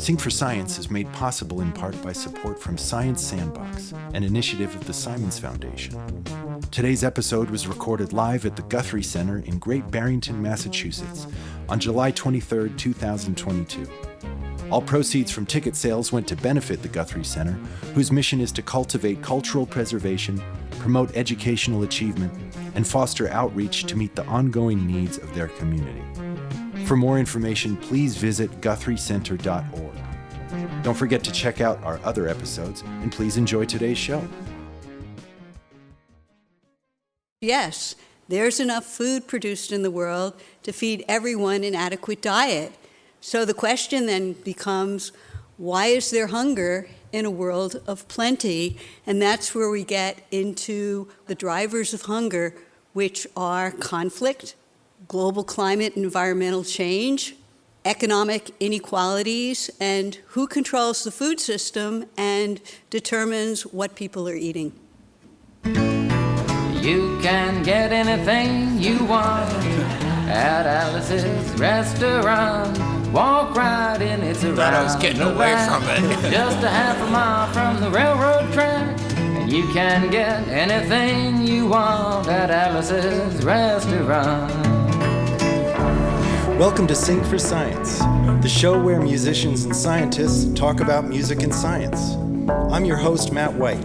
Sing for Science is made possible in part by support from Science Sandbox, an initiative of the Simons Foundation. Today's episode was recorded live at the Guthrie Center in Great Barrington, Massachusetts, on July 23, 2022. All proceeds from ticket sales went to benefit the Guthrie Center, whose mission is to cultivate cultural preservation, promote educational achievement, and foster outreach to meet the ongoing needs of their community. For more information, please visit guthriecenter.org. Don't forget to check out our other episodes, and please enjoy today's show. Yes, there's enough food produced in the world to feed everyone an adequate diet. So the question then becomes, why is there hunger in a world of plenty? And that's where we get into the drivers of hunger, which are conflict, global climate and environmental change, economic inequalities, and who controls the food system and determines what people are eating. You can get anything you want at Alice's restaurant. Walk right in, it's around. Thought I was getting away from it. Just a half a mile from the railroad track. And you can get anything you want at Alice's restaurant. Welcome to Sing for Science, the show where musicians and scientists talk about music and science. I'm your host, Matt White.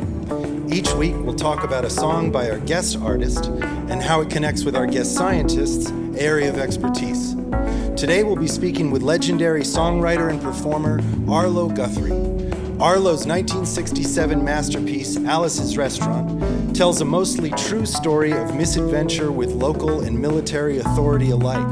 Each week, we'll talk about a song by our guest artist and how it connects with our guest scientist's area of expertise. Today, we'll be speaking with legendary songwriter and performer Arlo Guthrie. Arlo's 1967 masterpiece, Alice's Restaurant, tells a mostly true story of misadventure with local and military authority alike.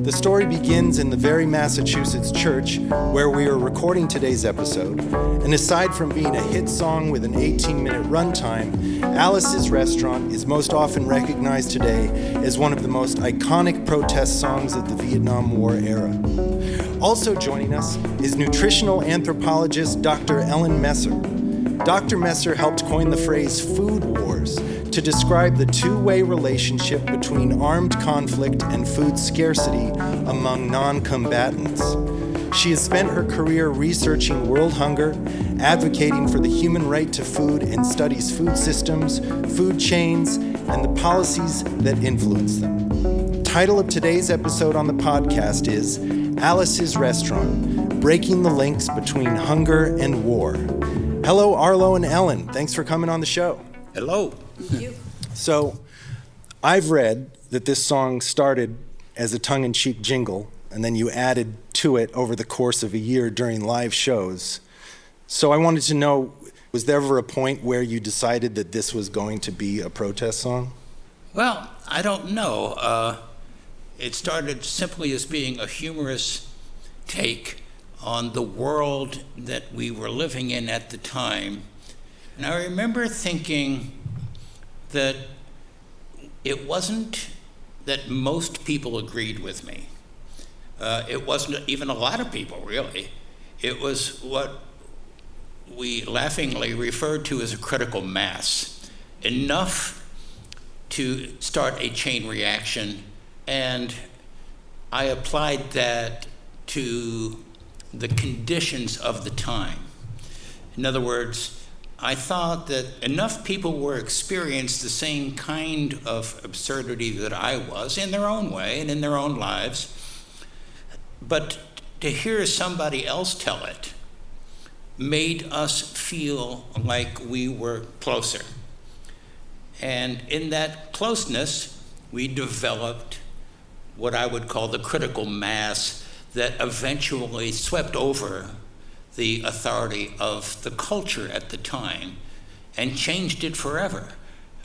The story begins in the very Massachusetts church where we are recording today's episode, and aside from being a hit song with an 18-minute runtime, Alice's Restaurant is most often recognized today as one of the most iconic protest songs of the Vietnam War era. Also joining us is nutritional anthropologist Dr. Ellen Messer. Dr. Messer helped coin the phrase food wars to describe the two-way relationship between armed conflict and food scarcity among non-combatants. She has spent her career researching world hunger, advocating for the human right to food, and studies food systems, food chains, and the policies that influence them. The title of today's episode on the podcast is Alice's Restaurant, Breaking the Links Between Hunger and War. Hello, Arlo and Ellen. Thanks for coming on the show. Hello. Thank you. So, I've read that this song started as a tongue-in-cheek jingle, and then you added to it over the course of a year during live shows. So I wanted to know, was there ever a point where you decided that this was going to be a protest song? Well, I don't know. It started simply as being a humorous take on the world that we were living in at the time. And I remember thinking that it wasn't that most people agreed with me. It wasn't even a lot of people, really. It was what we laughingly referred to as a critical mass. Enough to start a chain reaction, and I applied that to the conditions of the time. In other words, I thought that enough people were experiencing the same kind of absurdity that I was in their own way and in their own lives, but to hear somebody else tell it made us feel like we were closer. And in that closeness, we developed what I would call the critical mass that eventually swept over the authority of the culture at the time and changed it forever.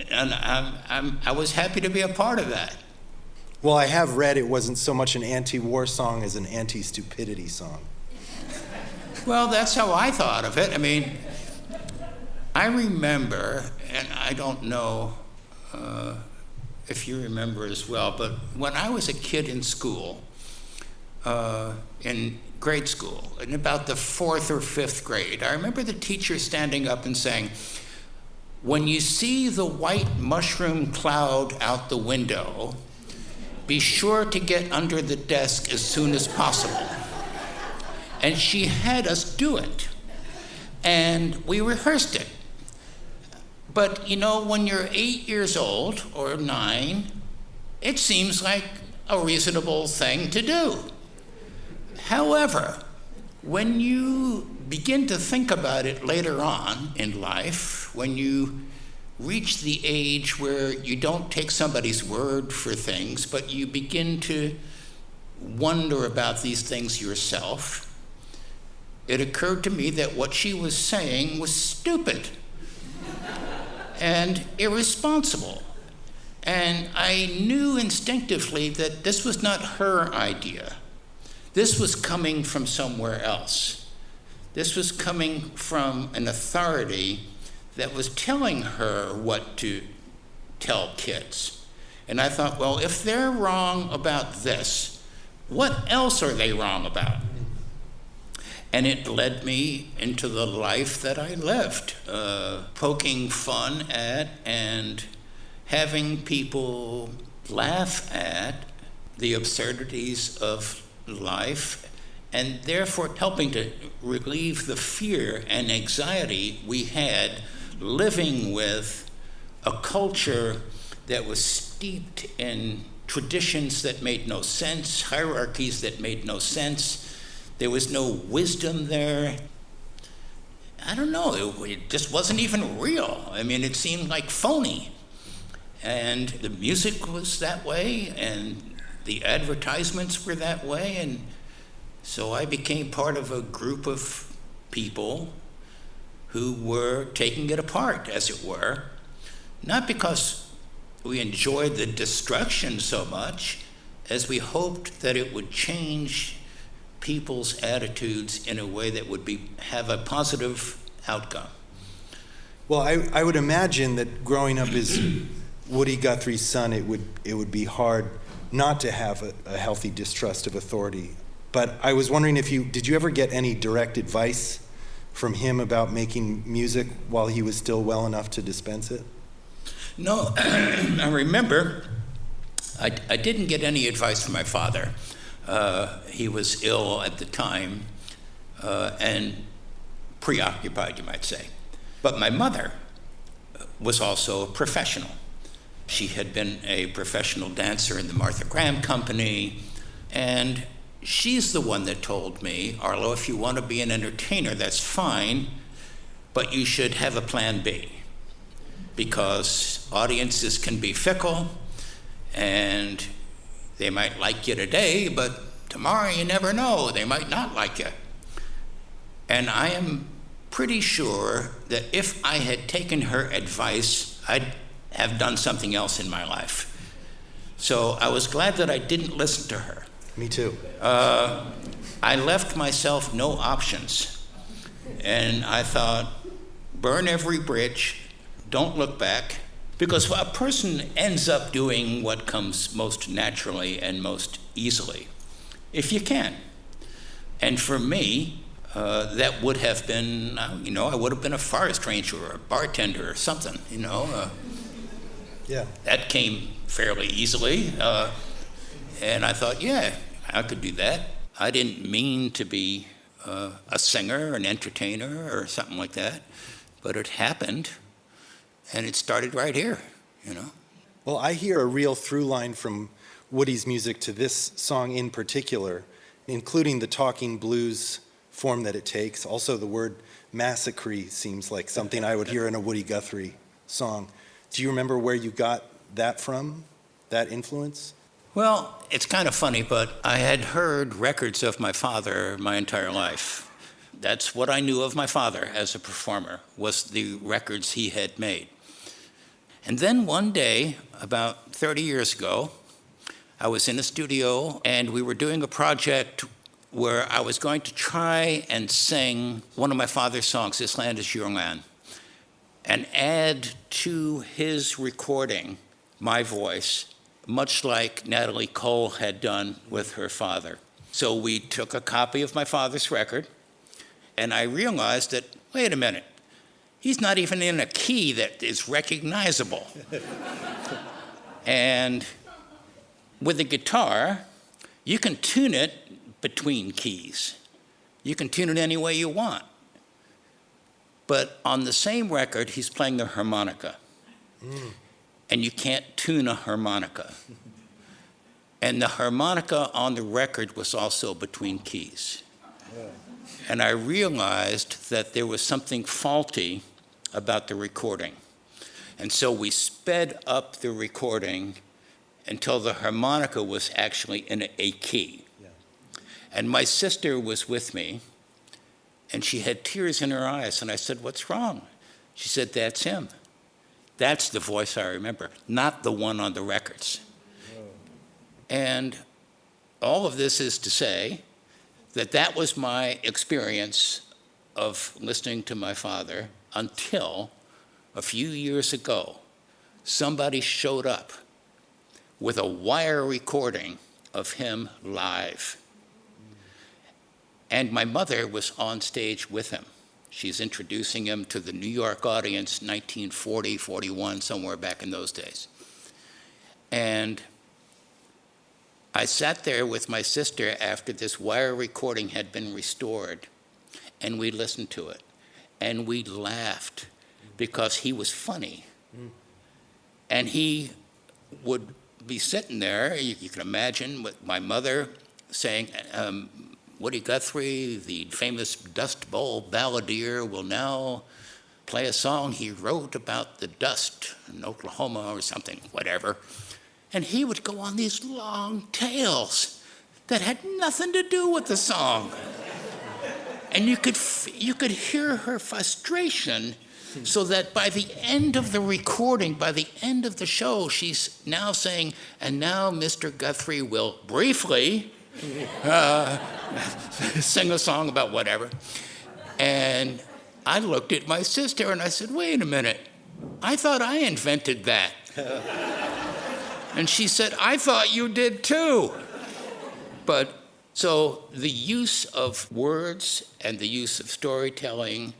And I was happy to be a part of that. Well, I have read it wasn't so much an anti-war song as an anti-stupidity song. Well, that's how I thought of it. I mean, I remember, and I don't know if you remember as well, but when I was a kid in school, in grade school, in about the 4th or 5th grade, I remember the teacher standing up and saying, "When you see the white mushroom cloud out the window, be sure to get under the desk as soon as possible." And she had us do it. And we rehearsed it. But, you know, when you're 8 years old or 9, it seems like a reasonable thing to do. However, when you begin to think about it later on in life, when you reach the age where you don't take somebody's word for things, but you begin to wonder about these things yourself, it occurred to me that what she was saying was stupid and irresponsible. And I knew instinctively that this was not her idea. This was coming from somewhere else. This was coming from an authority that was telling her what to tell kids. And I thought, well, if they're wrong about this, what else are they wrong about? And it led me into the life that I lived, poking fun at and having people laugh at the absurdities of life, and therefore helping to relieve the fear and anxiety we had living with a culture that was steeped in traditions that made no sense, hierarchies that made no sense. There was no wisdom there. I don't know, it just wasn't even real. I mean, it seemed like phony. And the music was that way, and the advertisements were that way, and so I became part of a group of people who were taking it apart, as it were, not because we enjoyed the destruction so much as we hoped that it would change people's attitudes in a way that would have a positive outcome. Well, I would imagine that growing up as Woody Guthrie's son, it would be hard not to have a healthy distrust of authority. But I was wondering did you ever get any direct advice from him about making music while he was still well enough to dispense it? No, I remember I didn't get any advice from my father. He was ill at the time and preoccupied, you might say. But my mother was also a professional. She had been a professional dancer in the Martha Graham Company, and she's the one that told me, Arlo, if you want to be an entertainer, that's fine, but you should have a plan B, because audiences can be fickle, and they might like you today, but tomorrow you never know, they might not like you. And I am pretty sure that if I had taken her advice, I'd have done something else in my life. So I was glad that I didn't listen to her. Me too. I left myself no options. And I thought, burn every bridge, don't look back, because a person ends up doing what comes most naturally and most easily, if you can. And for me, that would have been, I would have been a forest ranger or a bartender or something, Yeah. That came fairly easily. And I thought, yeah, I could do that. I didn't mean to be a singer, an entertainer, or something like that, but it happened, and it started right here, Well, I hear a real through line from Woody's music to this song in particular, including the talking blues form that it takes. Also, the word massacre seems like something I would hear in a Woody Guthrie song. Do you remember where you got that from, that influence? Well, it's kind of funny, but I had heard records of my father my entire life. That's what I knew of my father as a performer, was the records he had made. And then one day, about 30 years ago, I was in a studio and we were doing a project where I was going to try and sing one of my father's songs, This Land Is Your Land, and add to his recording my voice, much like Natalie Cole had done with her father. So we took a copy of my father's record, and I realized that, wait a minute, he's not even in a key that is recognizable. And with a guitar, you can tune it between keys. You can tune it any way you want. But on the same record, he's playing the harmonica. And you can't tune a harmonica. And the harmonica on the record was also between keys. And I realized that there was something faulty about the recording. And so we sped up the recording until the harmonica was actually in a key. And my sister was with me, and she had tears in her eyes. And I said, "What's wrong?" She said, "That's him. That's the voice I remember, not the one on the records." And all of this is to say that that was my experience of listening to my father until a few years ago, somebody showed up with a wire recording of him live. And my mother was on stage with him. She's introducing him to the New York audience, 1940, 41, somewhere back in those days. And I sat there with my sister after this wire recording had been restored, and we listened to it. And we laughed because he was funny. And he would be sitting there, you can imagine, with my mother saying, Woody Guthrie, the famous Dust Bowl balladeer, will now play a song he wrote about the dust in Oklahoma or something, whatever. And he would go on these long tales that had nothing to do with the song. And you could hear her frustration, so that by the end of the recording, by the end of the show, she's now saying, "And now Mr. Guthrie will briefly sing a song about whatever." And I looked at my sister and I said, "Wait a minute, I thought I invented that." And she said, "I thought you did too." But so the use of words and the use of storytelling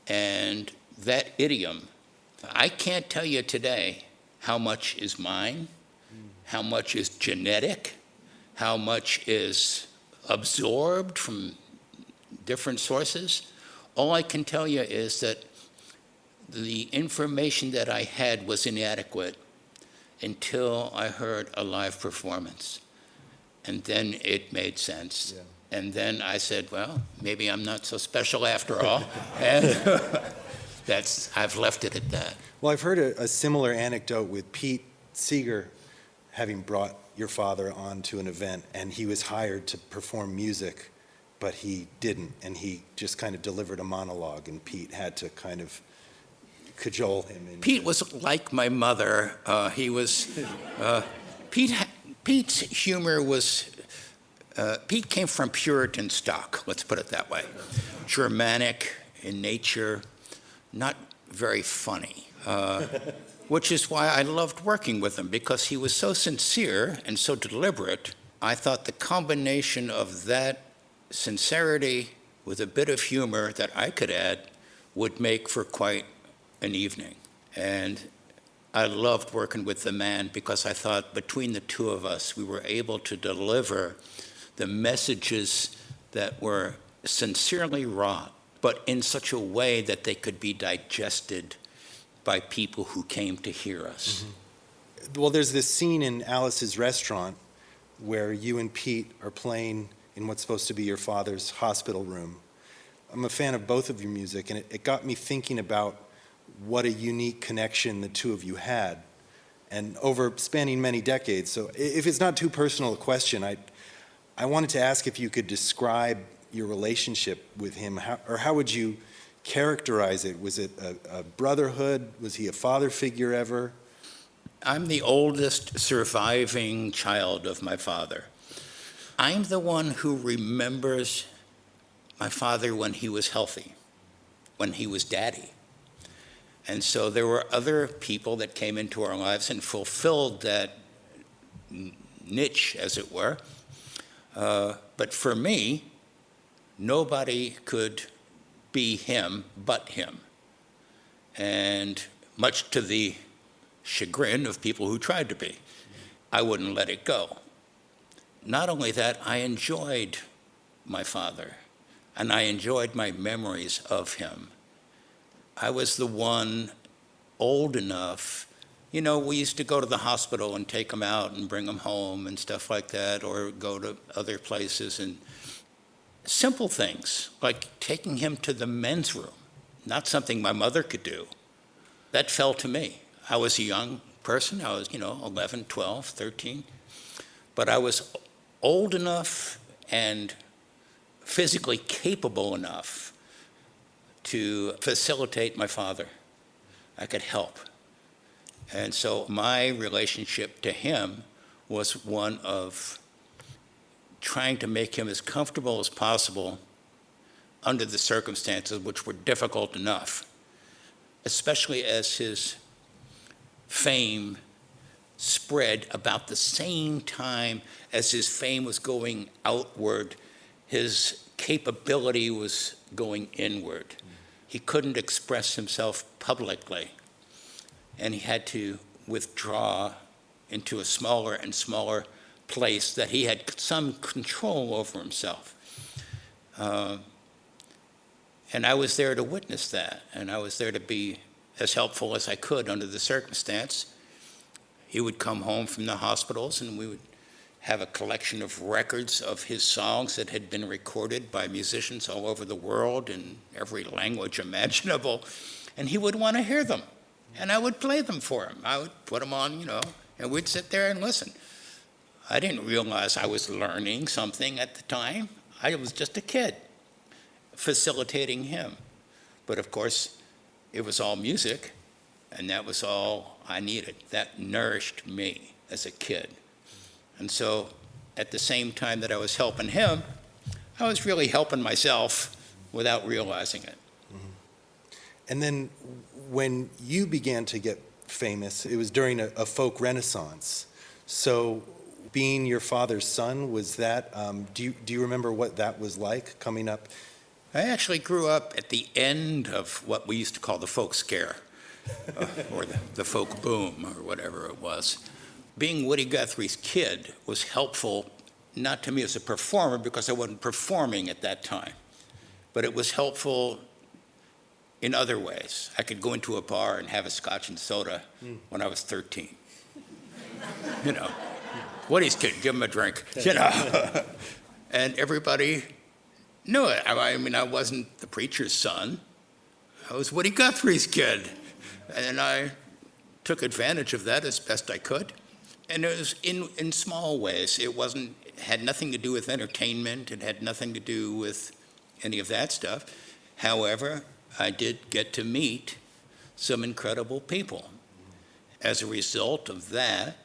and that idiom, I can't tell you today how much is mine, how much is genetic, how much is absorbed from different sources. All I can tell you is that the information that I had was inadequate until I heard a live performance. And then it made sense. Yeah. And then I said, well, maybe I'm not so special after all. And I've left it at that. Well, I've heard a similar anecdote with Pete Seeger having brought your father onto an event, and he was hired to perform music, but he didn't, and he just kind of delivered a monologue, and Pete had to kind of cajole him. Pete was like my mother. Pete's humor was, Pete came from Puritan stock, let's put it that way. Germanic in nature, not very funny, which is why I loved working with him, because he was so sincere and so deliberate. I thought the combination of that sincerity with a bit of humor that I could add would make for quite an evening. And I loved working with the man because I thought between the two of us, we were able to deliver the messages that were sincerely wrought, but in such a way that they could be digested by people who came to hear us. Mm-hmm. Well, there's this scene in Alice's restaurant where you and Pete are playing in what's supposed to be your father's hospital room. I'm a fan of both of your music, and it got me thinking about what a unique connection the two of you had, and over spanning many decades. So if it's not too personal a question, I wanted to ask if you could describe your relationship with him, how would you characterize it? Was it a brotherhood? Was he a father figure ever? I'm the oldest surviving child of my father. I'm the one who remembers my father when he was healthy, when he was daddy. And so there were other people that came into our lives and fulfilled that niche, as it were. But for me, nobody could be him but him. And much to the chagrin of people who tried to be, I wouldn't let it go. Not only that, I enjoyed my father. and I enjoyed my memories of him. I was the one old enough. You know, we used to go to the hospital and take him out and bring him home and stuff like that, or go to other places, and simple things like taking him to the men's room, not something my mother could do. That fell to me. I was a young person. I was, 11, 12, 13. But I was old enough and physically capable enough to facilitate my father. I could help. And so my relationship to him was one of trying to make him as comfortable as possible under the circumstances, which were difficult enough, especially as his fame spread about the same time as his fame was going outward, his capability was going inward. He couldn't express himself publicly, and he had to withdraw into a smaller and smaller place that he had some control over himself. And I was there to witness that, and I was there to be as helpful as I could under the circumstance. He would come home from the hospitals, and we would have a collection of records of his songs that had been recorded by musicians all over the world in every language imaginable, and he would want to hear them, and I would play them for him. I would put them on, and we'd sit there and listen. I didn't realize I was learning something at the time. I was just a kid facilitating him. But of course, it was all music, and that was all I needed. That nourished me as a kid. And so at the same time that I was helping him, I was really helping myself without realizing it. Mm-hmm. And then when you began to get famous, it was during a folk renaissance. So being your father's son, was that, do you remember what that was like coming up? I actually grew up at the end of what we used to call the folk scare, or the folk boom, or whatever it was. Being Woody Guthrie's kid was helpful, not to me as a performer, because I wasn't performing at that time, but it was helpful in other ways. I could go into a bar and have a scotch and soda when I was 13. Woody's kid, give him a drink, And everybody knew it. I mean, I wasn't the preacher's son. I was Woody Guthrie's kid. And I took advantage of that as best I could. And it was in small ways. It had nothing to do with entertainment. It had nothing to do with any of that stuff. However, I did get to meet some incredible people. As a result of that,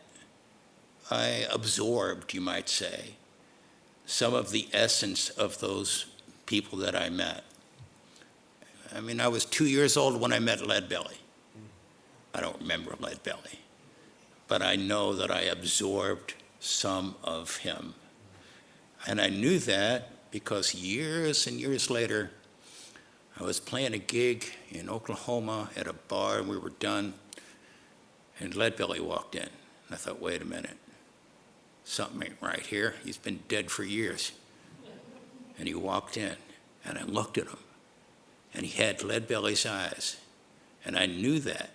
I absorbed, you might say, some of the essence of those people that I met. I mean, I was 2 years old when I met Leadbelly. I don't remember Leadbelly, but I know that I absorbed some of him. And I knew that because years and years later, I was playing a gig in Oklahoma at a bar, and we were done, and Leadbelly walked in. And I thought, wait a minute, something ain't right here. He's been dead for years. And he walked in, and I looked at him, and he had Leadbelly's eyes, and I knew that,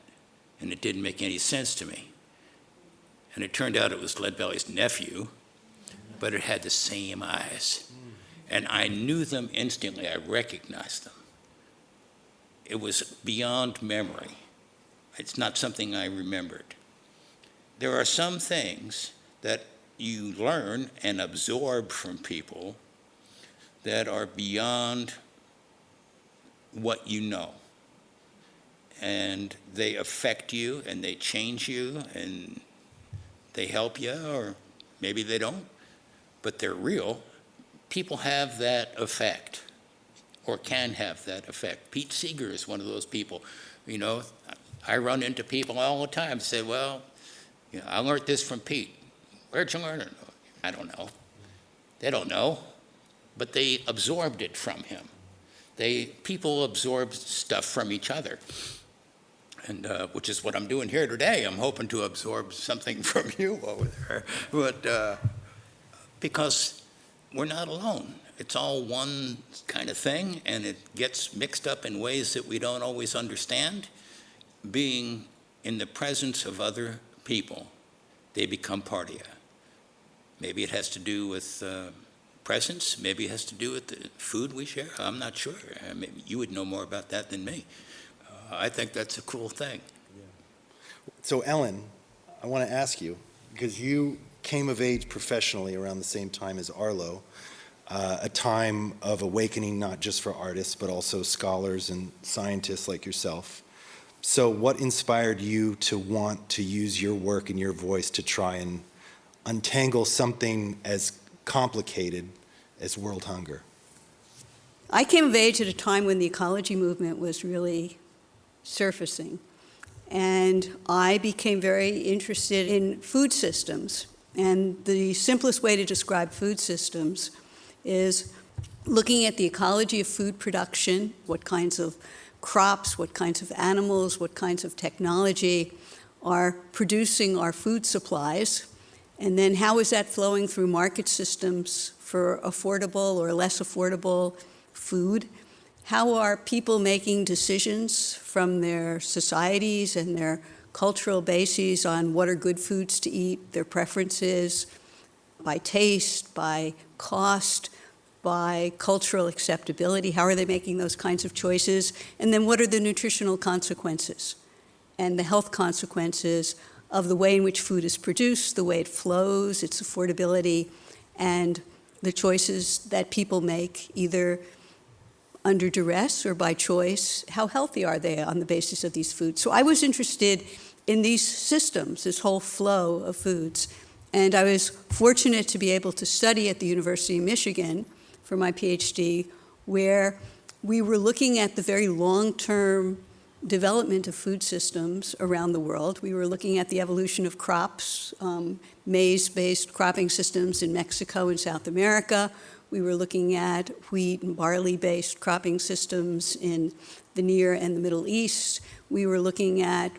and it didn't make any sense to me. And it turned out it was Leadbelly's nephew, but it had the same eyes. And I knew them instantly. I recognized them. It was beyond memory. It's not something I remembered. There are some things that you learn and absorb from people that are beyond what you know. And they affect you, and they change you, and they help you, or maybe they don't, but they're real. People have that effect, or can have that effect. Pete Seeger is one of those people. I run into people all the time say, well, I learned this from Pete. Where'd you learn it? I don't know. They don't know, but they absorbed it from him. People absorb stuff from each other, and which is what I'm doing here today. I'm hoping to absorb something from you over there, but because we're not alone. it's all one kind of thing, and it gets mixed up in ways that we don't always understand. Being in the presence of other people, they become part of you. Maybe it has to do with presence. Maybe it has to do with the food we share. I'm not sure. Maybe you would know more about that than me. I think that's a cool thing. So Ellen, I want to ask you, because you came of age professionally around the same time as Arlo, a time of awakening not just for artists, but also scholars and scientists like yourself. So what inspired you to want to use your work and your voice to try and untangle something as complicated as world hunger? I came of age at a time when the ecology movement was really surfacing. And I became very interested in food systems. And the simplest way to describe food systems is looking at the ecology of food production, what kinds of crops, what kinds of animals, what kinds of technology are producing our food supplies, and then how is that flowing through market systems for affordable or less affordable food? How are people making decisions from their societies and their cultural bases on what are good foods to eat, their preferences, by taste, by cost, by cultural acceptability? How are they making those kinds of choices? And then what are the nutritional consequences and the health consequences of the way in which food is produced, the way it flows, its affordability, and the choices that people make either under duress or by choice? How healthy are they on the basis of these foods? So I was interested in these systems, this whole flow of foods. And I was fortunate to be able to study at the University of Michigan for my PhD, where we were looking at the very long-term development of food systems around the world. We were looking at the evolution of crops, maize-based cropping systems in Mexico and South America. We were looking at wheat and barley-based cropping systems in the Near and the Middle East. We were looking at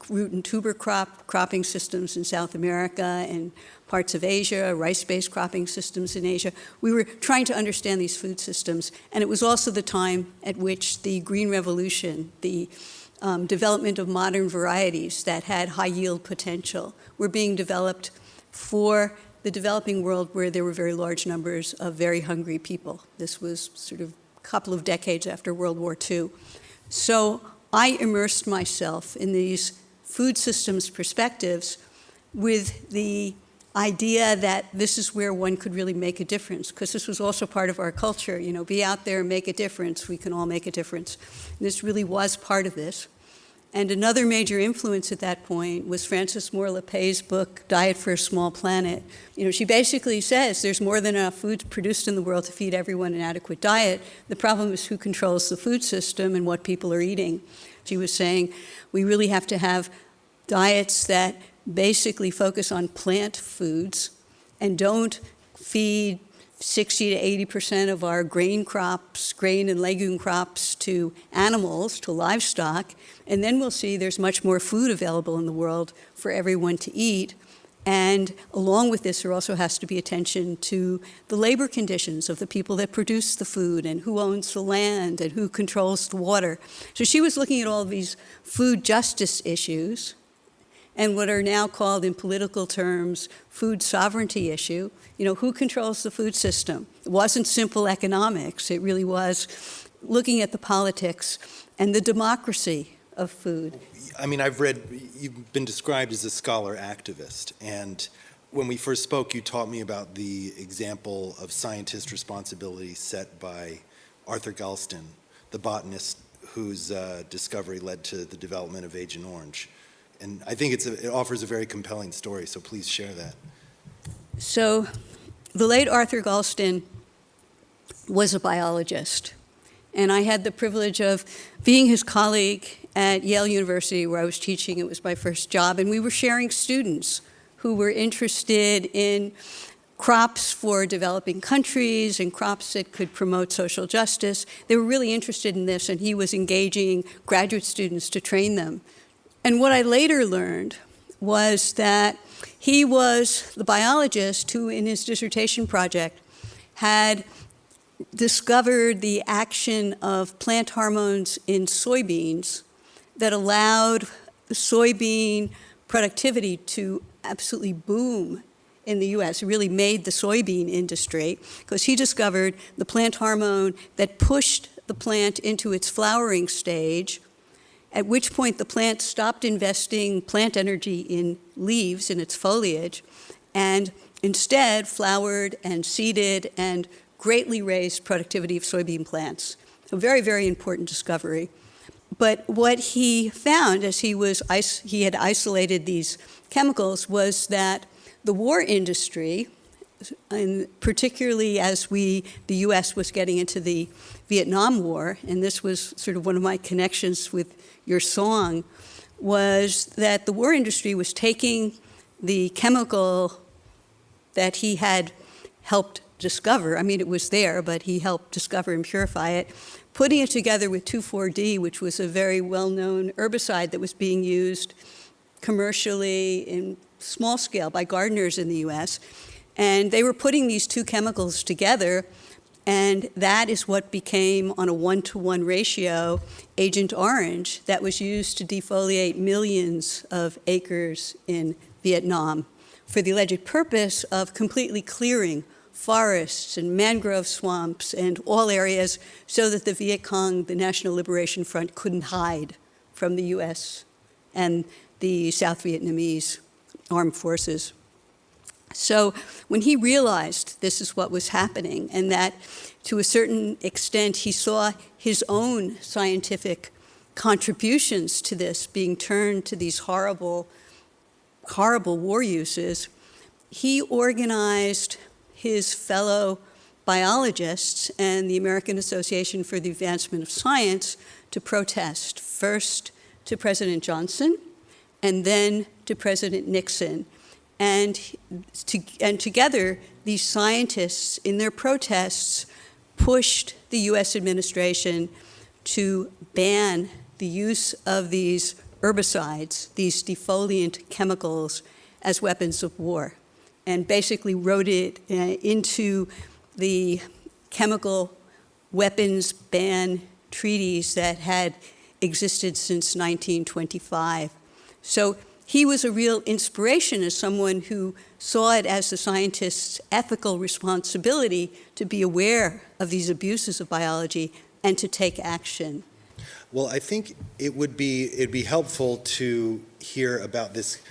root and tuber cropping systems in South America and parts of Asia, rice-based cropping systems in Asia. We were trying to understand these food systems, and it was also the time at which the Green Revolution, the development of modern varieties that had high yield potential, were being developed for the developing world where there were very large numbers of very hungry people. This was sort of a couple of decades after World War II. So I immersed myself in these food systems perspectives with the idea that this is where one could really make a difference, because this was also part of our culture, be out there and make a difference. We can all make a difference. And this really was part of this. And another major influence at that point was Frances Moore Lepay's book, Diet for a Small Planet. She basically says there's more than enough food produced in the world to feed everyone an adequate diet. The problem is who controls the food system and what people are eating. She was saying we really have to have diets that basically focus on plant foods and don't feed 60 to 80% of our grain and legume crops to animals, to livestock, and then we'll see there's much more food available in the world for everyone to eat. And along with this, there also has to be attention to the labor conditions of the people that produce the food and who owns the land and who controls the water. So she was looking at all of these food justice issues and what are now called in political terms food sovereignty issue. Who controls the food system? It wasn't simple economics. It really was looking at the politics and the democracy of food. I mean, I've read, you've been described as a scholar activist, and when we first spoke, you taught me about the example of scientist responsibility set by Arthur Galston, the botanist whose discovery led to the development of Agent Orange. And I think it offers a very compelling story, so please share that. So the late Arthur Galston was a biologist, and I had the privilege of being his colleague at Yale University, where I was teaching. It was my first job, and we were sharing students who were interested in crops for developing countries and crops that could promote social justice. They were really interested in this, and he was engaging graduate students to train them. And what I later learned was that he was the biologist who, in his dissertation project, had discovered the action of plant hormones in soybeans that allowed soybean productivity to absolutely boom in the U.S. It really made the soybean industry because he discovered the plant hormone that pushed the plant into its flowering stage, at which point the plant stopped investing plant energy in leaves, in its foliage, and instead flowered and seeded and greatly raised productivity of soybean plants. A very, very important discovery. But what he found as he had isolated these chemicals was that the war industry, and particularly as the U.S. was getting into the Vietnam War, and this was sort of one of my connections with your song, was that the war industry was taking the chemical that he had helped discover. I mean, it was there, but he helped discover and purify it, putting it together with 2,4-D, which was a very well-known herbicide that was being used commercially in small scale by gardeners in the U.S., and they were putting these two chemicals together, and that is what became, on a 1-to-1 ratio, Agent Orange that was used to defoliate millions of acres in Vietnam for the alleged purpose of completely clearing forests and mangrove swamps and all areas so that the Viet Cong, the National Liberation Front, couldn't hide from the U.S. and the South Vietnamese armed forces. So when he realized this is what was happening and that to a certain extent he saw his own scientific contributions to this being turned to these horrible war uses, he organized his fellow biologists and the American Association for the Advancement of Science to protest, first to President Johnson and then to President Nixon. And together, these scientists, in their protests, pushed the U.S. administration to ban the use of these herbicides, these defoliant chemicals, as weapons of war, and basically wrote it into the chemical weapons ban treaties that had existed since 1925. So he was a real inspiration as someone who saw it as the scientist's ethical responsibility to be aware of these abuses of biology and to take action. Well, I think it'd be helpful to hear about this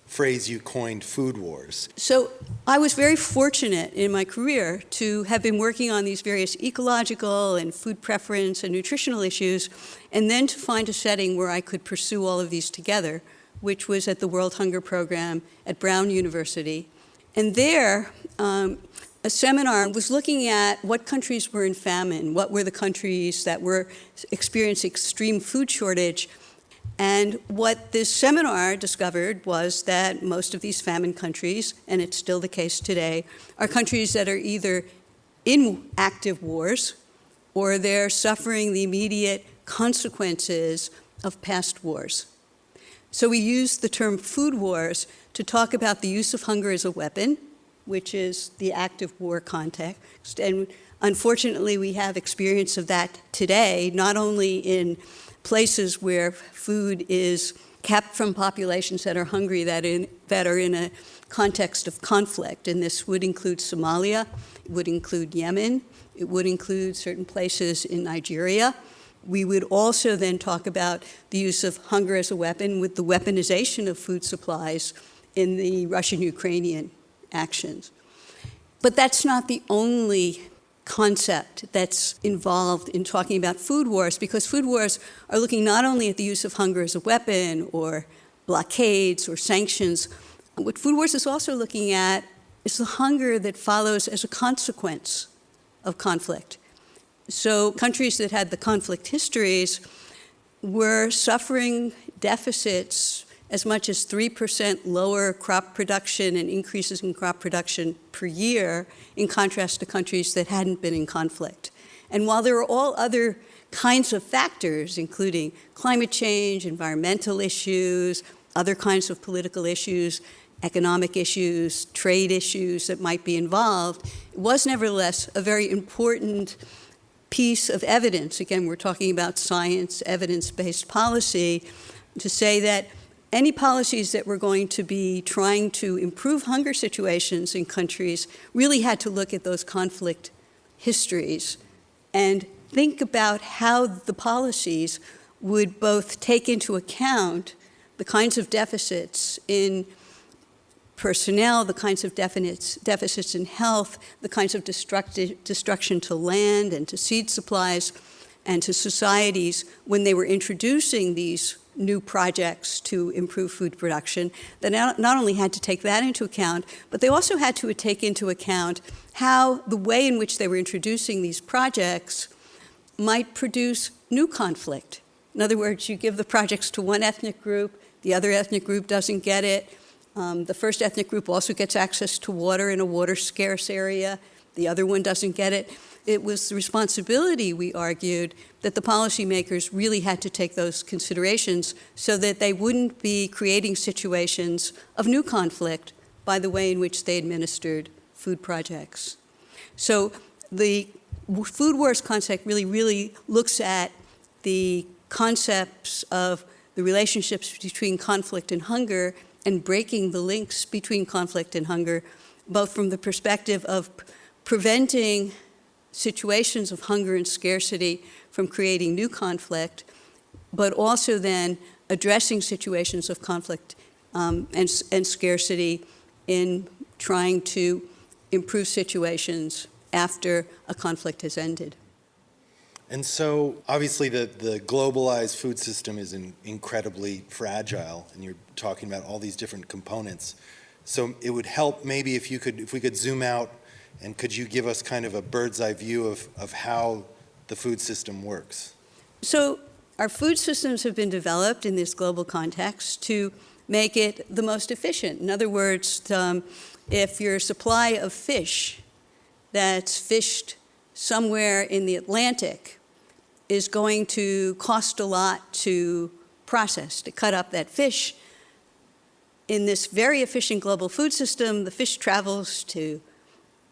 phrase you coined, food wars. So I was very fortunate in my career to have been working on these various ecological and food preference and nutritional issues, and then to find a setting where I could pursue all of these together, which was at the World Hunger Program at Brown University. And there, a seminar was looking at what countries were in famine, what were the countries that were experiencing extreme food shortage. And what this seminar discovered was that most of these famine countries, and it's still the case today, are countries that are either in active wars or they're suffering the immediate consequences of past wars. So we used the term food wars to talk about the use of hunger as a weapon, which is the active war context. And unfortunately, we have experience of that today, not only in places where food is kept from populations that are hungry, that are in a context of conflict. And this would include Somalia, it would include Yemen, it would include certain places in Nigeria. We would also then talk about the use of hunger as a weapon with the weaponization of food supplies in the Russian-Ukrainian actions. But that's not the only concept that's involved in talking about food wars, because food wars are looking not only at the use of hunger as a weapon or blockades or sanctions. What food wars is also looking at is the hunger that follows as a consequence of conflict. So countries that had the conflict histories were suffering deficits as much as 3% lower crop production and increases in crop production per year, in contrast to countries that hadn't been in conflict. And while there are all other kinds of factors, including climate change, environmental issues, other kinds of political issues, economic issues, trade issues that might be involved, it was nevertheless a very important piece of evidence. Again, we're talking about science, evidence-based policy, to say that any policies that were going to be trying to improve hunger situations in countries really had to look at those conflict histories and think about how the policies would both take into account the kinds of deficits in personnel, the kinds of deficits in health, the kinds of destruction to land and to seed supplies and to societies when they were introducing these new projects to improve food production, that not only had to take that into account, but they also had to take into account how the way in which they were introducing these projects might produce new conflict. In other words, you give the projects to one ethnic group, the other ethnic group doesn't get it. The first ethnic group also gets access to water in a water-scarce area. The other one doesn't get it. It was the responsibility, we argued, that the policymakers really had to take those considerations so that they wouldn't be creating situations of new conflict by the way in which they administered food projects. So the food wars concept really looks at the concepts of the relationships between conflict and hunger and breaking the links between conflict and hunger, both from the perspective of preventing situations of hunger and scarcity from creating new conflict, but also then addressing situations of conflict and scarcity in trying to improve situations after a conflict has ended. And so, obviously, the globalized food system is incredibly fragile, and you're talking about all these different components. So it would help maybe if we could zoom out, and could you give us kind of a bird's eye view of how the food system works? So our food systems have been developed in this global context to make it the most efficient. In other words, if your supply of fish that's fished somewhere in the Atlantic is going to cost a lot to process, to cut up that fish, in this very efficient global food system, the fish travels to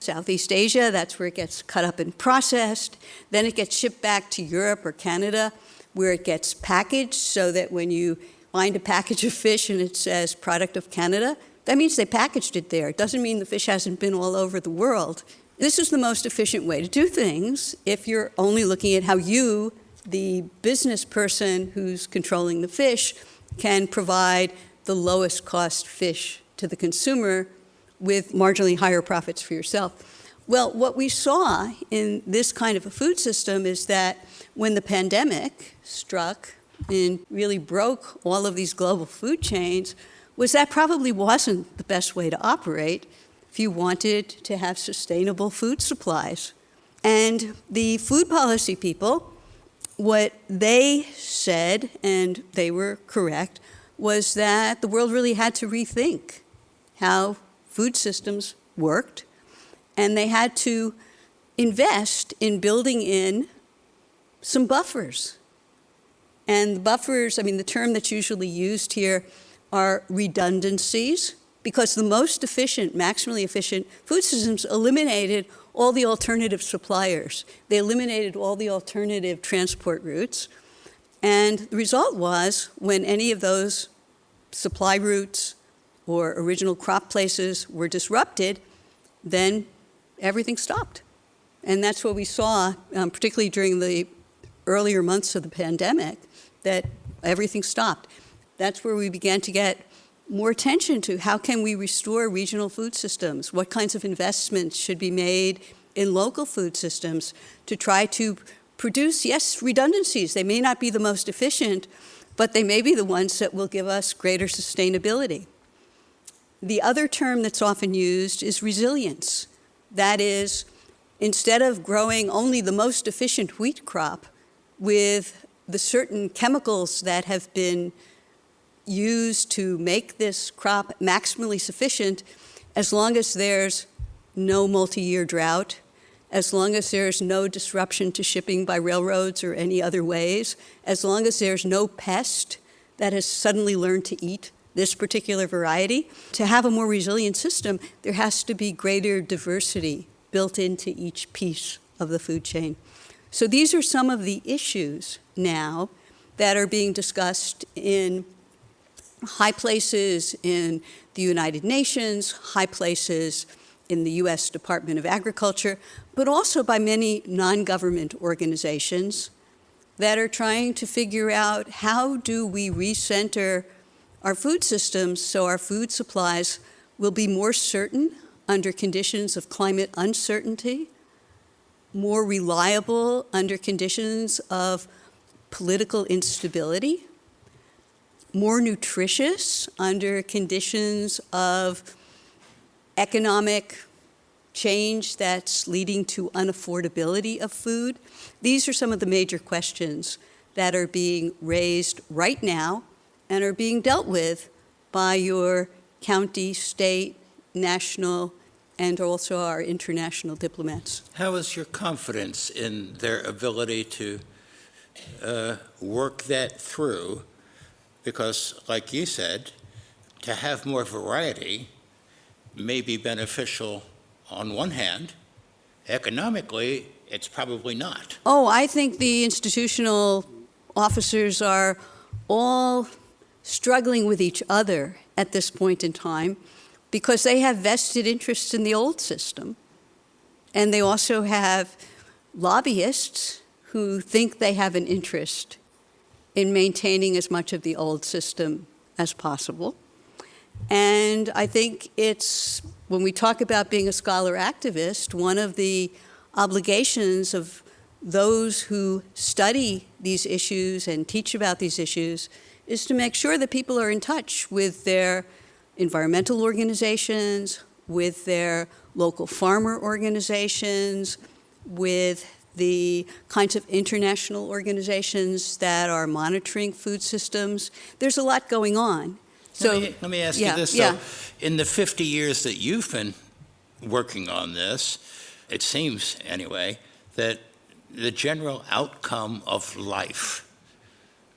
Southeast Asia. That's where it gets cut up and processed. Then it gets shipped back to Europe or Canada, where it gets packaged so that when you find a package of fish and it says product of Canada, that means they packaged it there. It doesn't mean the fish hasn't been all over the world. This is the most efficient way to do things if you're only looking at how you, the business person who's controlling the fish, can provide the lowest cost fish to the consumer with marginally higher profits for yourself. Well, what we saw in this kind of a food system is that when the pandemic struck and really broke all of these global food chains, was that probably wasn't the best way to operate if you wanted to have sustainable food supplies. And the food policy people, what they said, and they were correct, was that the world really had to rethink how food systems worked, and they had to invest in building in some buffers. And the buffers, the term that's usually used here are redundancies, because the most efficient, maximally efficient food systems eliminated all the alternative suppliers. They eliminated all the alternative transport routes. And the result was, when any of those supply routes or original crop places were disrupted, then everything stopped. And that's what we saw, particularly during the earlier months of the pandemic, that everything stopped. That's where we began to get more attention to how can we restore regional food systems, what kinds of investments should be made in local food systems to try to produce, yes, redundancies. They may not be the most efficient, but they may be the ones that will give us greater sustainability. The other term that's often used is resilience. That is, instead of growing only the most efficient wheat crop with the certain chemicals that have been used to make this crop maximally sufficient, as long as there's no multi-year drought, as long as there's no disruption to shipping by railroads or any other ways, as long as there's no pest that has suddenly learned to eat this particular variety. To have a more resilient system, there has to be greater diversity built into each piece of the food chain. So these are some of the issues now that are being discussed in high places in the United Nations, high places in the U.S. Department of Agriculture, but also by many non-government organizations that are trying to figure out how do we recenter our food systems so our food supplies will be more certain under conditions of climate uncertainty, more reliable under conditions of political instability, more nutritious under conditions of economic change that's leading to unaffordability of food. These are some of the major questions that are being raised right now and are being dealt with by your county, state, national, and also our international diplomats. How is your confidence in their ability to work that through? Because, like you said, to have more variety may be beneficial on one hand. Economically, it's probably not. Oh, I think the institutional officers are all struggling with each other at this point in time because they have vested interests in the old system. And they also have lobbyists who think they have an interest in maintaining as much of the old system as possible. And I think it's, when we talk about being a scholar activist, one of the obligations of those who study these issues and teach about these issues is to make sure that people are in touch with their environmental organizations, with their local farmer organizations, with the kinds of international organizations that are monitoring food systems. There's a lot going on. So let me ask you this. Yeah. So, in the 50 years that you've been working on this, it seems, anyway, that the general outcome of life,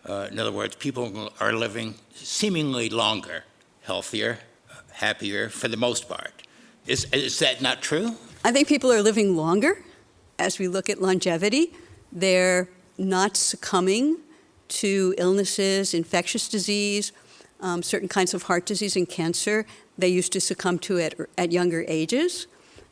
in other words, people are living seemingly longer, healthier, happier for the most part. Is that not true? I think people are living longer. As we look at longevity, they're not succumbing to illnesses, infectious disease, certain kinds of heart disease and cancer they used to succumb to at younger ages.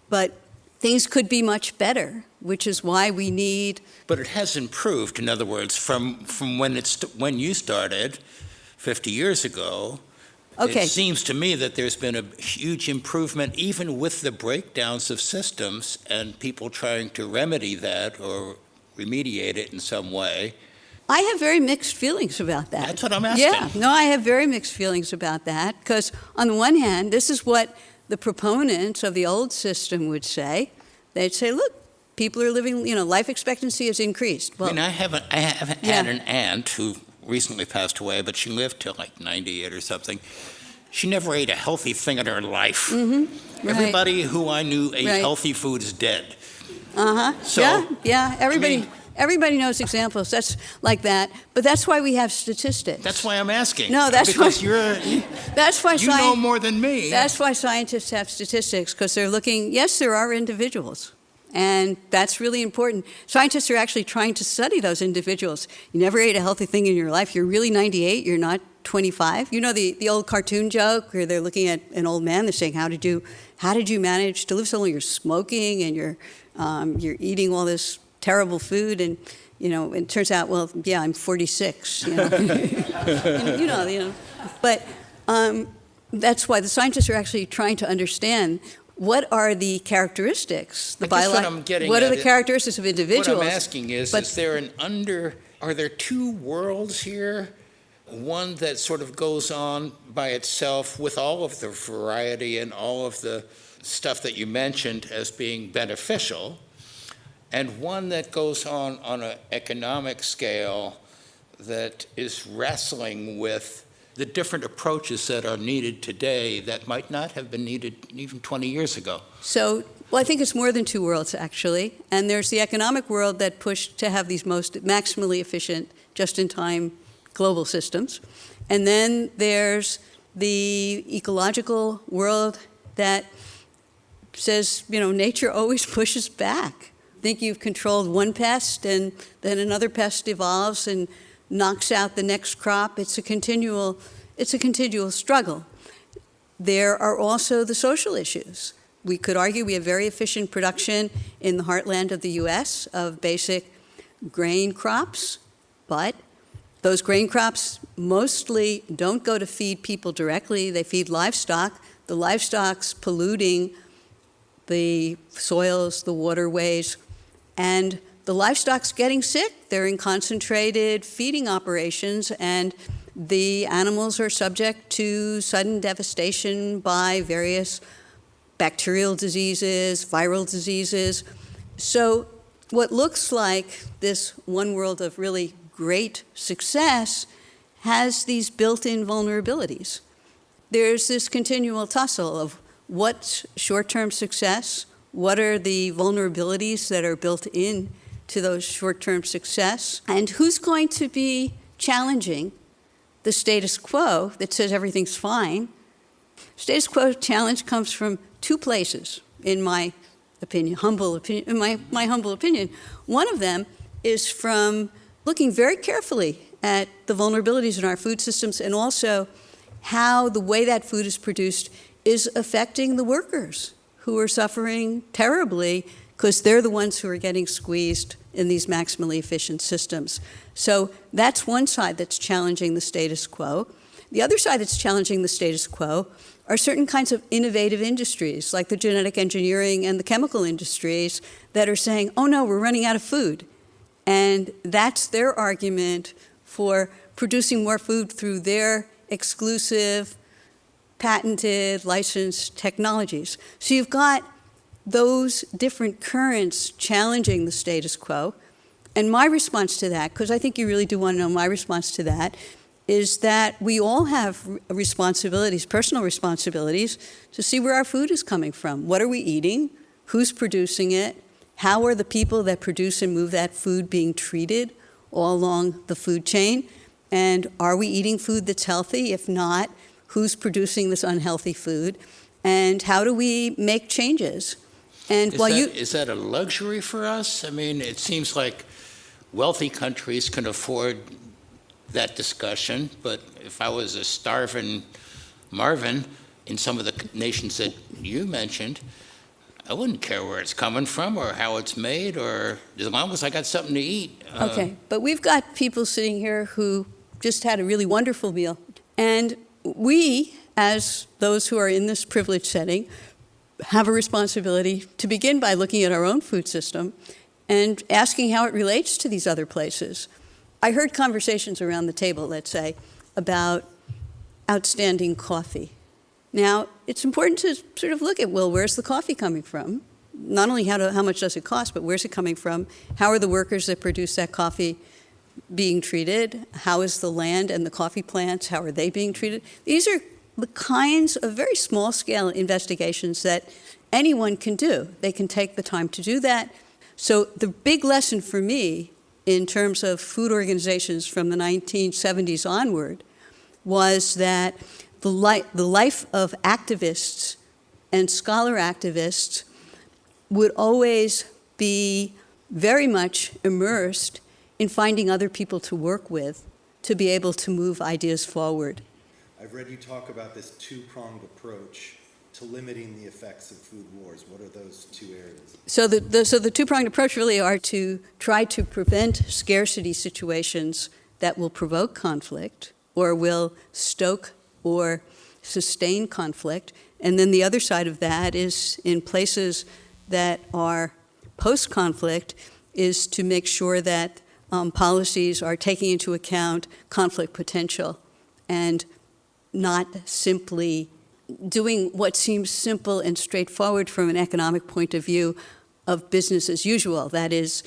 But things could be much better, which is why we need... But it has improved, in other words, from when you started 50 years ago. Okay. It seems to me that there's been a huge improvement, even with the breakdowns of systems and people trying to remedy that or remediate it in some way. I have very mixed feelings about that. That's what I'm asking. Yeah, no, I have very mixed feelings about that, because on the one hand, this is what the proponents of the old system would say. They'd say, look, people are living, life expectancy has increased. Well, I haven't had an aunt who recently passed away, but she lived till like 98 or something. She never ate a healthy thing in her life. Mm-hmm. Right. Everybody who I knew ate Right. healthy food is dead. Uh-huh. So, yeah. Everybody, I mean, everybody knows examples that's like that. But that's why we have statistics. That's why I'm asking. No, that's because why. That's why you know more than me. That's why scientists have statistics, because they're looking. Yes, there are individuals, and that's really important. Scientists are actually trying to study those individuals. You never ate a healthy thing in your life. You're really 98. You're not 25. You know the old cartoon joke where they're looking at an old man. They're saying, "How did you manage to live so long? You're smoking and you're eating all this terrible food." And it turns out, well, yeah, I'm 46. But that's why the scientists are actually trying to understand what are the characteristics, what I'm getting what are at the characteristics of individuals. What I'm asking is are there two worlds here? One that sort of goes on by itself with all of the variety and all of the stuff that you mentioned as being beneficial, and one that goes on an economic scale that is wrestling with the different approaches that are needed today that might not have been needed even 20 years ago. So, I think it's more than two worlds, actually. And there's the economic world that pushed to have these most maximally efficient, just-in-time global systems. And then there's the ecological world that says, nature always pushes back. Think you've controlled one pest and then another pest evolves and knocks out the next crop. It's a continual struggle. There are also the social issues. We could argue we have very efficient production in the heartland of the U.S. of basic grain crops, but those grain crops mostly don't go to feed people directly. They feed livestock. The livestock's polluting the soils, the waterways, and the livestock's getting sick. They're in concentrated feeding operations, and the animals are subject to sudden devastation by various bacterial diseases, viral diseases. So what looks like this one world of really great success has these built-in vulnerabilities. There's this continual tussle of what's short-term success, what are the vulnerabilities that are built in to those short-term success, and who's going to be challenging the status quo that says everything's fine. Status quo challenge comes from two places, in my opinion, my humble opinion. One of them is from looking very carefully at the vulnerabilities in our food systems and also how the way that food is produced is affecting the workers who are suffering terribly because they're the ones who are getting squeezed in these maximally efficient systems. So that's one side that's challenging the status quo. The other side that's challenging the status quo are certain kinds of innovative industries, like the genetic engineering and the chemical industries, that are saying, oh no, we're running out of food. And that's their argument for producing more food through their exclusive, patented, licensed technologies. So you've got those different currents challenging the status quo. And my response to that, because I think you really do want to know my response to that, is that we all have responsibilities, personal responsibilities, to see where our food is coming from. What are we eating? Who's producing it? How are the people that produce and move that food being treated all along the food chain? And are we eating food that's healthy? If not, who's producing this unhealthy food? And how do we make changes? And is that a luxury for us? I mean, it seems like wealthy countries can afford that discussion, but if I was a starving Marvin in some of the nations that you mentioned, I wouldn't care where it's coming from or how it's made, or as long as I got something to eat. Okay, but we've got people sitting here who just had a really wonderful meal. And we, as those who are in this privileged setting, have a responsibility to begin by looking at our own food system and asking how it relates to these other places. I heard conversations around the table, let's say, about outstanding coffee. Now, it's important to sort of look at, well, where's the coffee coming from? Not only how much does it cost, but where's it coming from? How are the workers that produce that coffee being treated? How is the land and the coffee plants, how are they being treated? These are the kinds of very small-scale investigations that anyone can do. They can take the time to do that. So the big lesson for me in terms of food organizations from the 1970s onward was that the life of activists and scholar activists would always be very much immersed in finding other people to work with to be able to move ideas forward. I've read you talk about this two-pronged approach to limiting the effects of food wars. What are those two areas? So the two-pronged approach really are to try to prevent scarcity situations that will provoke conflict or will stoke or sustain conflict. And then the other side of that is in places that are post-conflict is to make sure that policies are taking into account conflict potential and not simply doing what seems simple and straightforward from an economic point of view of business as usual. That is,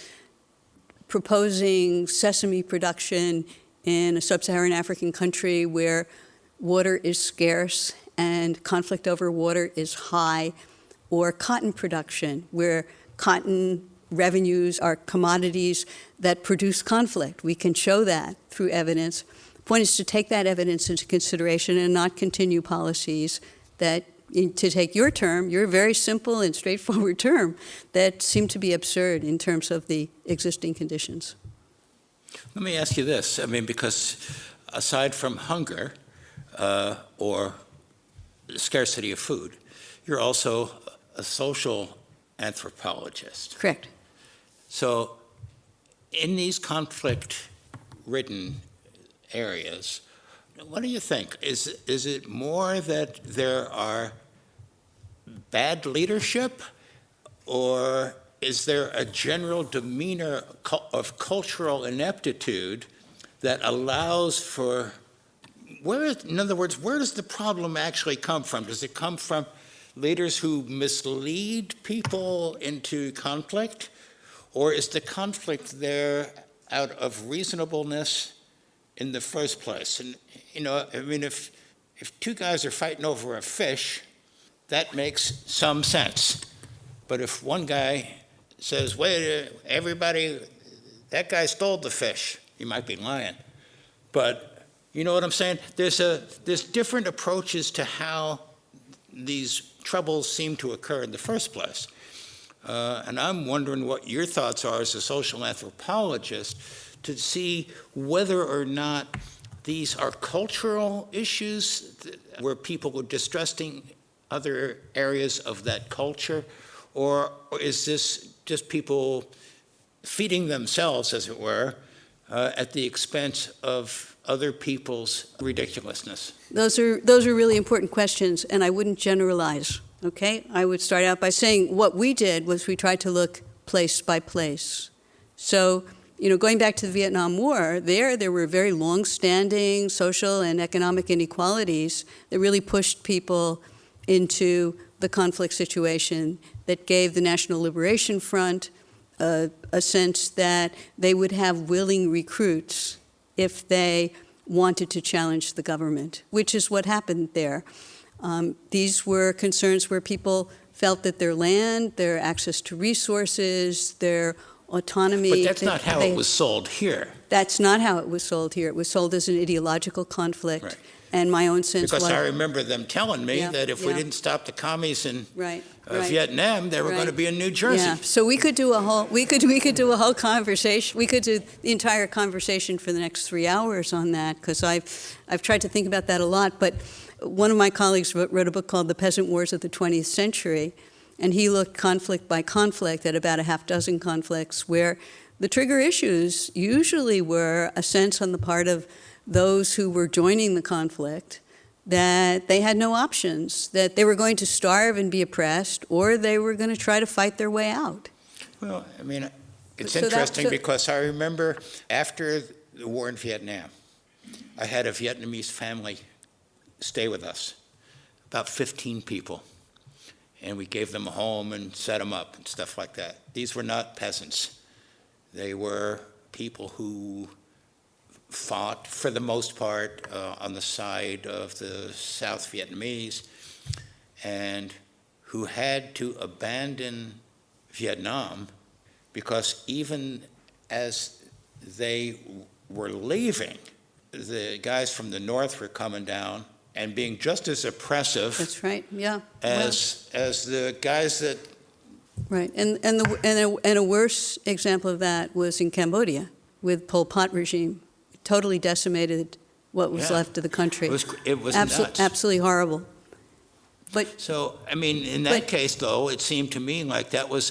proposing sesame production in a sub-Saharan African country where water is scarce and conflict over water is high, or cotton production where cotton revenues are commodities that produce conflict. We can show that through evidence. point is to take that evidence into consideration and not continue policies that, to take your term, your very simple and straightforward term, that seem to be absurd in terms of the existing conditions. Let me ask you this. I mean, because aside from hunger or scarcity of food, you're also a social anthropologist. Correct. So in these conflict-ridden areas, what do you think? Is it more that there are bad leadership, or is there a general demeanor of cultural ineptitude that allows for, in other words, where does the problem actually come from? Does it come from leaders who mislead people into conflict, or is the conflict there out of reasonableness in the first place? And, I mean, if two guys are fighting over a fish, that makes some sense. But if one guy says, wait, everybody, that guy stole the fish, he might be lying. But you know what I'm saying? There's different approaches to how these troubles seem to occur in the first place. And I'm wondering what your thoughts are as a social anthropologist to see whether or not these are cultural issues where people are distrusting other areas of that culture, or is this just people feeding themselves, as it were, at the expense of other people's ridiculousness? Those are really important questions, and I wouldn't generalize, okay? I would start out by saying what we did was we tried to look place by place. So, going back to the Vietnam War, there were very long-standing social and economic inequalities that really pushed people into the conflict situation that gave the National Liberation Front a sense that they would have willing recruits if they wanted to challenge the government, which is what happened there. These were concerns where people felt that their land, their access to resources, their autonomy. But that's not how it was sold here. That's not how it was sold here. It was sold as an ideological conflict. Right. And my own sense because was, I remember them telling me that if we didn't stop the commies in Vietnam, they were going to be in New Jersey. Yeah. So we could do a whole conversation. We could do the entire conversation for the next 3 hours on that, because I've tried to think about that a lot. But one of my colleagues wrote a book called The Peasant Wars of the 20th Century, and he looked conflict by conflict at about a half dozen conflicts where the trigger issues usually were a sense on the part of those who were joining the conflict that they had no options, that they were going to starve and be oppressed, or they were going to try to fight their way out. Well, I mean, it's interesting because I remember after the war in Vietnam, I had a Vietnamese family stay with us, about 15 people, and we gave them a home and set them up and stuff like that. These were not peasants. They were people who fought, for the most part, on the side of the South Vietnamese, and who had to abandon Vietnam because even as they were leaving, the guys from the north were coming down and being just as oppressive. That's right. Yeah. As the guys that. Right, and a worse example of that was in Cambodia with Pol Pot regime. Totally decimated what was left of the country. It was nuts. Absolutely horrible. But so, I mean, in that case, though, it seemed to me like that was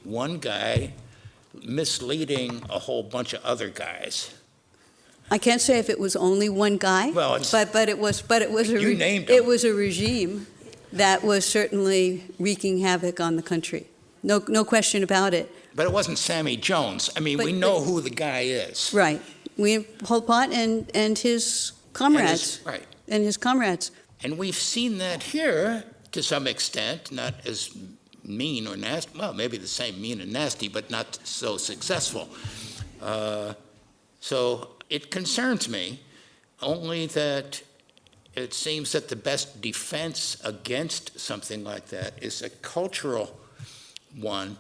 one guy misleading a whole bunch of other guys. I can't say if it was only one guy. Well, but it was you named him. It was a regime that was certainly wreaking havoc on the country. No question about it. But it wasn't Sammy Jones. I mean, we know who the guy is. Right. We have Pol Pot and his comrades. And his comrades. And we've seen that here to some extent, not as mean or nasty. Well, maybe the same mean and nasty, but not so successful. So it concerns me only that it seems that the best defense against something like that is a cultural one,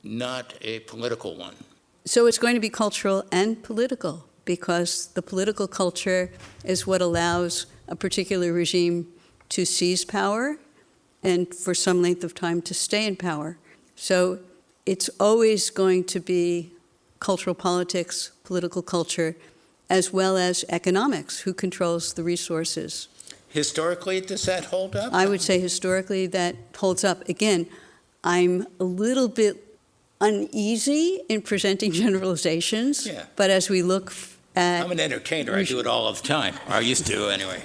not a political one. So it's going to be cultural and political. because the political culture is what allows a particular regime to seize power and for some length of time to stay in power. So it's always going to be cultural politics, political culture, as well as economics, who controls the resources. Historically, does that hold up? I would say historically that holds up. Again, I'm a little bit uneasy in presenting generalizations, Yeah. but as we look at... I'm an entertainer. I do it all of the time. Or I used to, anyway.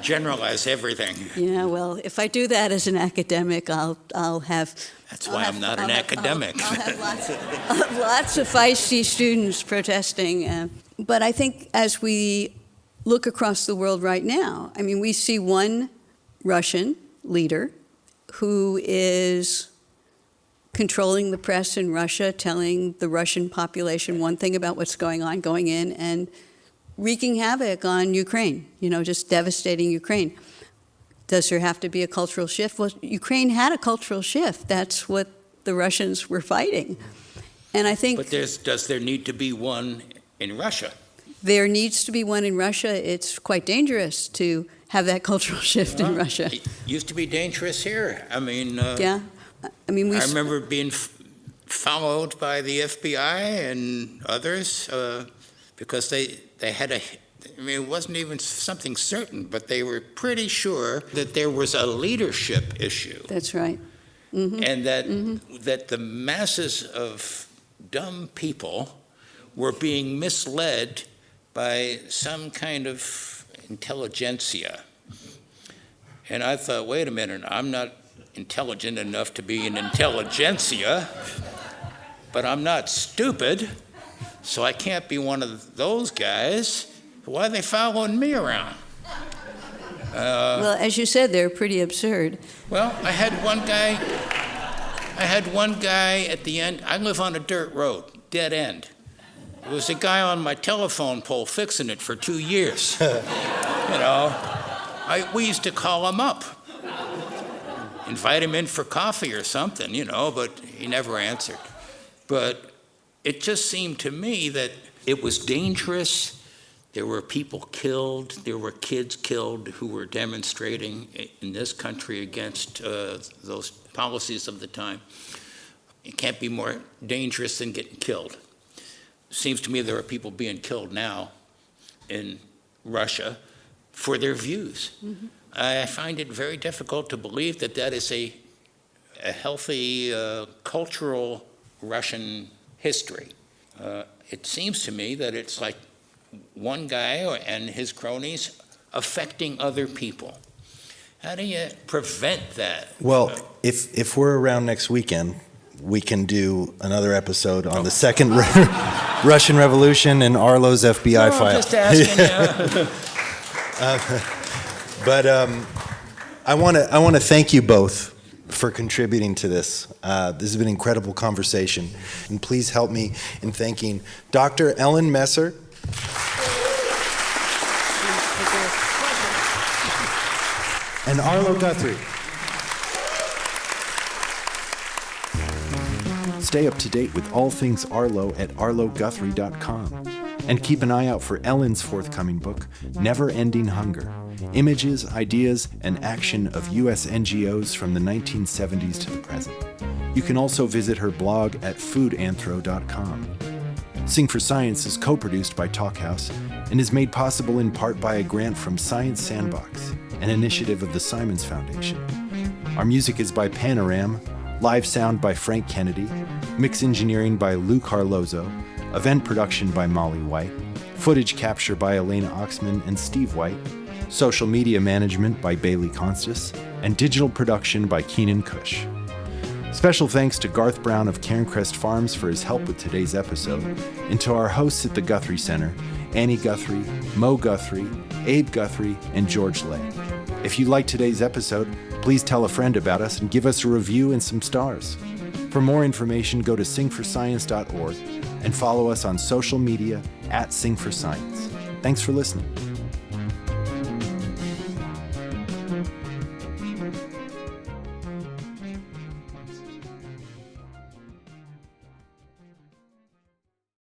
Generalize everything. Yeah, well, if I do that as an academic, I'll have... That's why I'm not an academic. I'll have lots of feisty students protesting. But I think as we look across the world right now, I mean, we see one Russian leader who is controlling the press in Russia, telling the Russian population one thing about what's going on, going in and wreaking havoc on Ukraine, just devastating Ukraine. Does there have to be a cultural shift? Well, Ukraine had a cultural shift. That's what the Russians were fighting. And I think... But does there need to be one in Russia? There needs to be one in Russia. It's quite dangerous to have that cultural shift in Russia. It used to be dangerous here. I mean... Yeah. I mean, I remember being followed by the FBI and others because they had it wasn't even something certain, but they were pretty sure that there was a leadership issue. That's right. Mm-hmm. And that the masses of dumb people were being misled by some kind of intelligentsia. And I thought, wait a minute, I'm not intelligent enough to be an intelligentsia, but I'm not stupid, so I can't be one of those guys. Why are they following me around? Well, as you said, they're pretty absurd. Well, I had one guy at the end. I live on a dirt road, dead end. There was a guy on my telephone pole fixing it for 2 years. We used to call him up, invite him in for coffee or something, but he never answered. But it just seemed to me that it was dangerous. There were people killed. There were kids killed who were demonstrating in this country against those policies of the time. It can't be more dangerous than getting killed. It seems to me there are people being killed now in Russia for their views. Mm-hmm. I find it very difficult to believe that is a healthy cultural Russian history. It seems to me that it's like one guy and his cronies affecting other people. How do you prevent that? Well, if we're around next weekend, we can do another episode on the second Russian Revolution and Arlo's FBI file. I'm just asking you. But I want to thank you both for contributing to this. This has been an incredible conversation. And please help me in thanking Dr. Ellen Messer, and Arlo Guthrie. Stay up to date with all things Arlo at arloguthrie.com. And keep an eye out for Ellen's forthcoming book, Never Ending Hunger: Images, Ideas, and Action of U.S. NGOs from the 1970s to the present. You can also visit her blog at foodanthro.com. Sing for Science is co-produced by Talkhouse and is made possible in part by a grant from Science Sandbox, an initiative of the Simons Foundation. Our music is by Panoram, live sound by Frank Kennedy, mix engineering by Lou Carlozo, event production by Molly White, footage capture by Elena Oxman and Steve White, social media management by Bailey Constas, and digital production by Keenan Cush. Special thanks to Garth Brown of Cairncrest Farms for his help with today's episode, and to our hosts at the Guthrie Center, Annie Guthrie, Mo Guthrie, Abe Guthrie, and George Lay. If you liked today's episode, please tell a friend about us and give us a review and some stars. For more information, go to singforscience.org and follow us on social media at Sing for Science. Thanks for listening.